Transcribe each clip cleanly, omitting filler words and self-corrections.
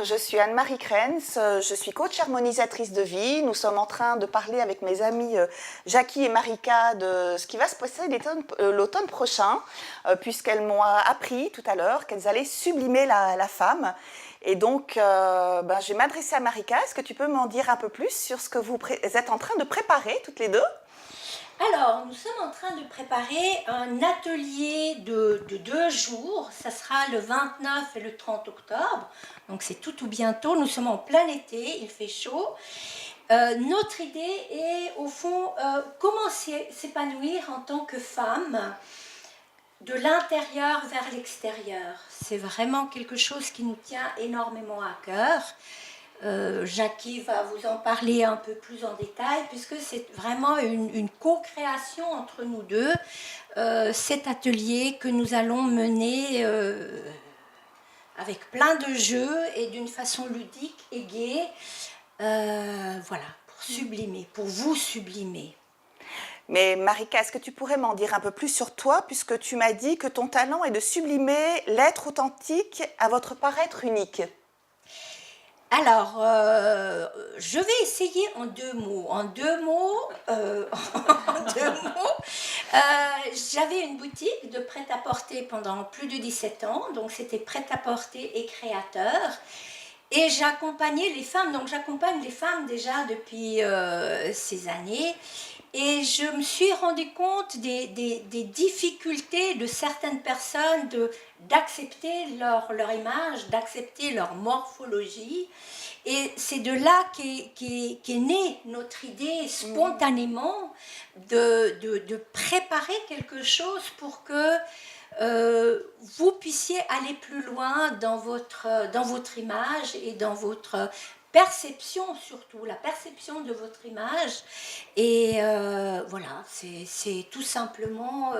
je suis Anne-Marie Krenz, je suis coach harmonisatrice de vie. Nous sommes en train de parler avec mes amis Jackie et Marika de ce qui va se passer l'automne prochain, puisqu'elles m'ont appris tout à l'heure qu'elles allaient sublimer la femme. Et donc, je vais m'adresser à Marika. Est-ce que tu peux m'en dire un peu plus sur ce que vous êtes en train de préparer toutes les deux ? Alors, nous sommes en train de préparer un atelier de 2 jours. Ça sera le 29 et le 30 octobre. Donc, c'est tout bientôt. Nous sommes en plein été, il fait chaud. Notre idée est, au fond, comment s'épanouir en tant que femme de l'intérieur vers l'extérieur. C'est vraiment quelque chose qui nous tient énormément à cœur. Jackie va vous en parler un peu plus en détail, puisque c'est vraiment une co-création entre nous deux, cet atelier que nous allons mener avec plein de jeux et d'une façon ludique et gaie, voilà, pour sublimer, pour vous sublimer. Mais Marika, est-ce que tu pourrais m'en dire un peu plus sur toi, puisque tu m'as dit que ton talent est de sublimer l'être authentique à votre paraître unique? Alors, je vais essayer en 2 mots. J'avais une boutique de prêt-à-porter pendant plus de 17 ans, donc c'était prêt-à-porter et créateur. Et j'accompagnais les femmes, donc j'accompagne les femmes déjà depuis ces années. Et je me suis rendu compte des difficultés de certaines personnes d'accepter leur image, d'accepter leur morphologie. Et c'est de là qu'est née notre idée spontanément de préparer quelque chose pour que vous puissiez aller plus loin dans votre image et dans votre perception, surtout la perception de votre image. Et voilà, c'est tout simplement,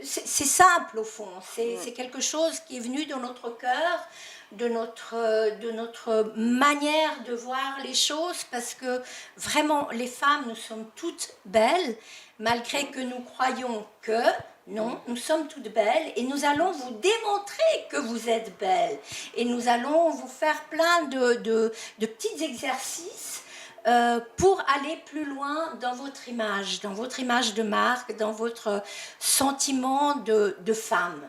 c'est simple au fond, c'est quelque chose qui est venu dans notre cœur, de notre manière de voir les choses, parce que vraiment les femmes, nous sommes toutes belles, malgré que nous croyons que non, nous sommes toutes belles, et nous allons vous démontrer que vous êtes belles, et nous allons vous faire plein de petits exercices pour aller plus loin dans votre image de marque, dans votre sentiment de femme.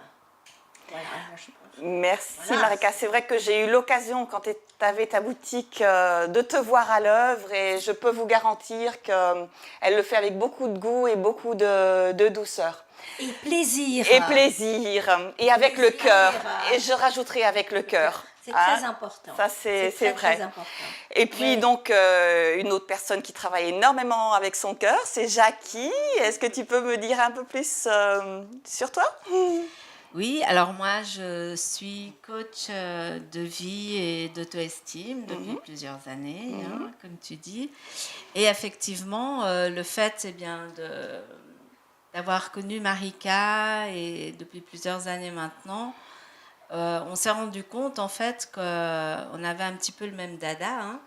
Voilà, je pense. Merci Voilà. Marika, c'est vrai que j'ai eu l'occasion quand tu avais ta boutique de te voir à l'œuvre, et je peux vous garantir qu'elle le fait avec beaucoup de goût et beaucoup de douceur. Et plaisir. Et plaisir, et avec le cœur, et je rajouterai avec le cœur. C'est très important. Ça, c'est vrai. Très important. Et puis, donc, une autre personne qui travaille énormément avec son cœur, c'est Jackie. Est-ce que tu peux me dire un peu plus sur toi ? Oui, alors moi, je suis coach de vie et d'auto-estime depuis plusieurs années, comme tu dis. Et effectivement, le fait, c'est bien d'avoir connu Marika, et depuis plusieurs années maintenant, on s'est rendu compte en fait qu'on avait un petit peu le même dada,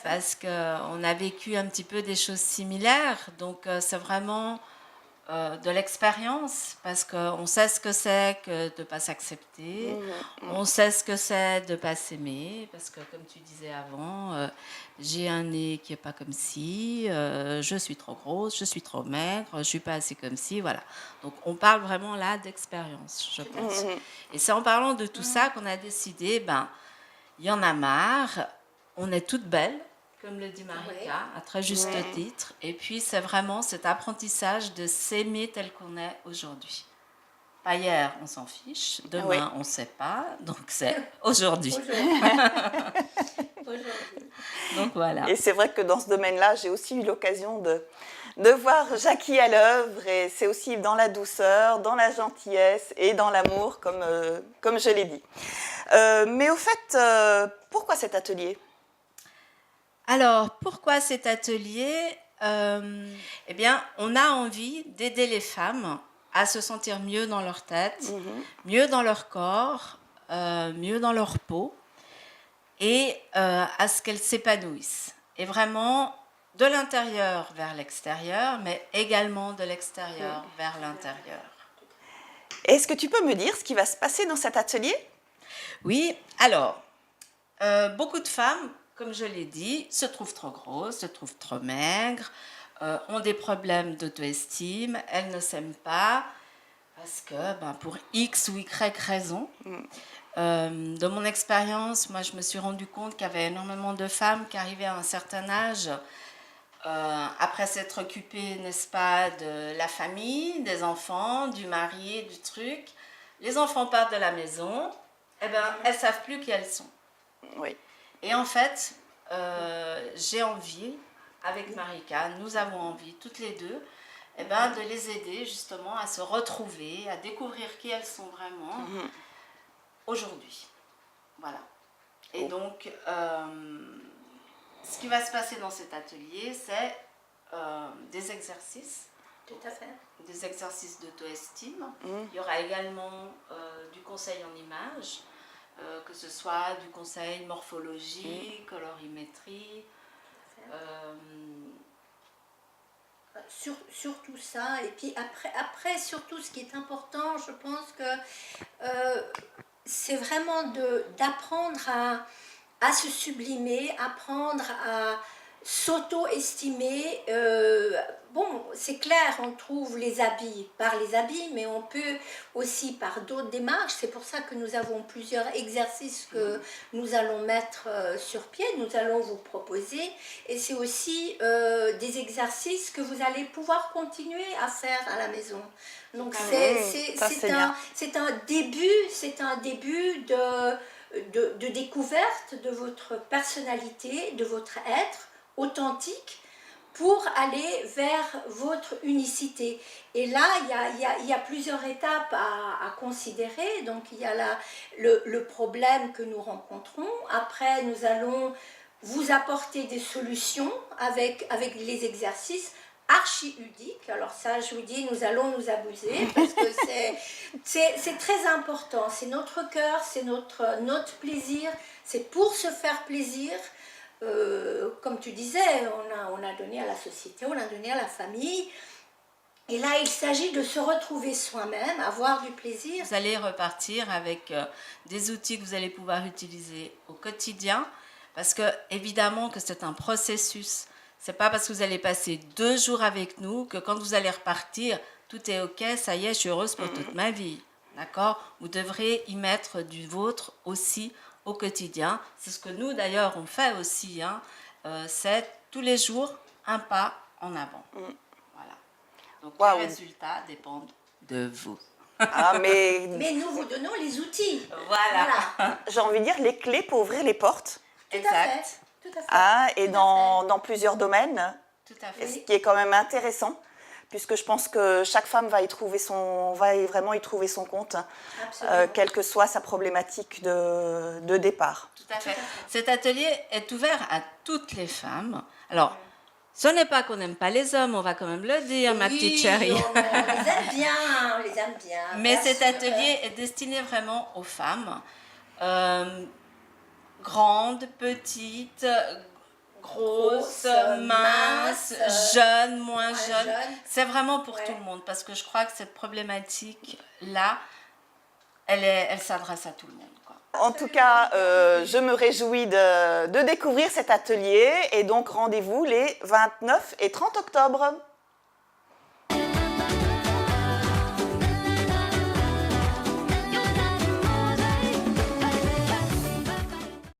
parce qu'on a vécu un petit peu des choses similaires. Donc c'est vraiment de l'expérience, parce qu'on sait ce que c'est que de ne pas s'accepter, on sait ce que c'est de ne pas s'aimer, parce que comme tu disais avant, j'ai un nez qui n'est pas comme ci, je suis trop grosse, je suis trop maigre, je ne suis pas assez comme ci, voilà. Donc on parle vraiment là d'expérience, je pense. Et c'est en parlant de tout ça qu'on a décidé, il y en a marre, on est toutes belles, comme le dit Marika, à très juste titre. Et puis, c'est vraiment cet apprentissage de s'aimer tel qu'on est aujourd'hui. Pas hier, on s'en fiche. Demain, on ne sait pas. Donc, c'est aujourd'hui. Donc, voilà. Et c'est vrai que dans ce domaine-là, j'ai aussi eu l'occasion de voir Jackie à l'œuvre. Et c'est aussi dans la douceur, dans la gentillesse et dans l'amour, comme je l'ai dit. Mais au fait, pourquoi cet atelier ? Alors, pourquoi cet atelier ? Eh bien, on a envie d'aider les femmes à se sentir mieux dans leur tête, mieux dans leur corps, mieux dans leur peau, et à ce qu'elles s'épanouissent. Et vraiment, de l'intérieur vers l'extérieur, mais également de l'extérieur vers l'intérieur. Est-ce que tu peux me dire ce qui va se passer dans cet atelier ? Oui, alors, Beaucoup de femmes, comme je l'ai dit, se trouvent trop grosses, se trouvent trop maigres, ont des problèmes d'auto-estime, elles ne s'aiment pas parce que pour X ou Y raison. De mon expérience, moi je me suis rendu compte qu'il y avait énormément de femmes qui arrivaient à un certain âge après s'être occupées, n'est-ce pas, de la famille, des enfants, du mari, du truc. Les enfants partent de la maison, elles ne savent plus qui elles sont. Oui. Et en fait, j'ai envie, avec Marika, nous avons envie, toutes les deux, de les aider justement à se retrouver, à découvrir qui elles sont vraiment aujourd'hui. Voilà. Et donc, ce qui va se passer dans cet atelier, c'est des exercices. Tout à fait. Des exercices d'auto-estime. Il y aura également du conseil en images, que ce soit du conseil morphologie, colorimétrie. Sur tout ça, et puis après surtout ce qui est important, je pense que c'est vraiment d'apprendre à se sublimer, apprendre à s'auto-estimer. Bon, c'est clair, on trouve les habits par les habits, mais on peut aussi par d'autres démarches. C'est pour ça que nous avons plusieurs exercices que nous allons mettre sur pied, nous allons vous proposer. Et c'est aussi des exercices que vous allez pouvoir continuer à faire à la maison. Donc c'est un début de découverte de votre personnalité, de votre être authentique, pour aller vers votre unicité. Et là, il y a plusieurs étapes à considérer. Donc, il y a le problème que nous rencontrons. Après, nous allons vous apporter des solutions avec les exercices archi-ludiques. Alors ça, je vous dis, nous allons nous abuser parce que c'est très important. C'est notre cœur, c'est notre plaisir. C'est pour se faire plaisir. Comme tu disais, on a donné à la société, on a donné à la famille. Et là, il s'agit de se retrouver soi-même, avoir du plaisir. Vous allez repartir avec des outils que vous allez pouvoir utiliser au quotidien, parce que évidemment que c'est un processus. C'est pas parce que vous allez passer 2 jours avec nous que quand vous allez repartir, tout est ok, ça y est, je suis heureuse pour toute ma vie. D'accord ? Vous devrez y mettre du vôtre aussi au quotidien. C'est ce que nous d'ailleurs on fait aussi. C'est tous les jours un pas en avant. Voilà. Donc les résultats dépendent de vous. Mais nous vous donnons les outils. Voilà. J'ai envie de dire les clés pour ouvrir les portes. Exact. Tout à fait. Et dans plusieurs domaines. Tout à fait. Ce qui est quand même intéressant, puisque je pense que chaque femme va vraiment y trouver son compte, quelle que soit sa problématique de départ. Tout à fait. Cet atelier est ouvert à toutes les femmes. Alors, ce n'est pas qu'on n'aime pas les hommes, on va quand même le dire, ma petite chérie. On les aime bien. Mais cet atelier est destiné vraiment aux femmes, grandes, petites, grosses, minces, jeunes, moins jeunes. C'est vraiment pour tout le monde, parce que je crois que cette problématique-là, elle s'adresse à tout le monde, quoi. En tout cas, je me réjouis de découvrir cet atelier, et donc rendez-vous les 29 et 30 octobre.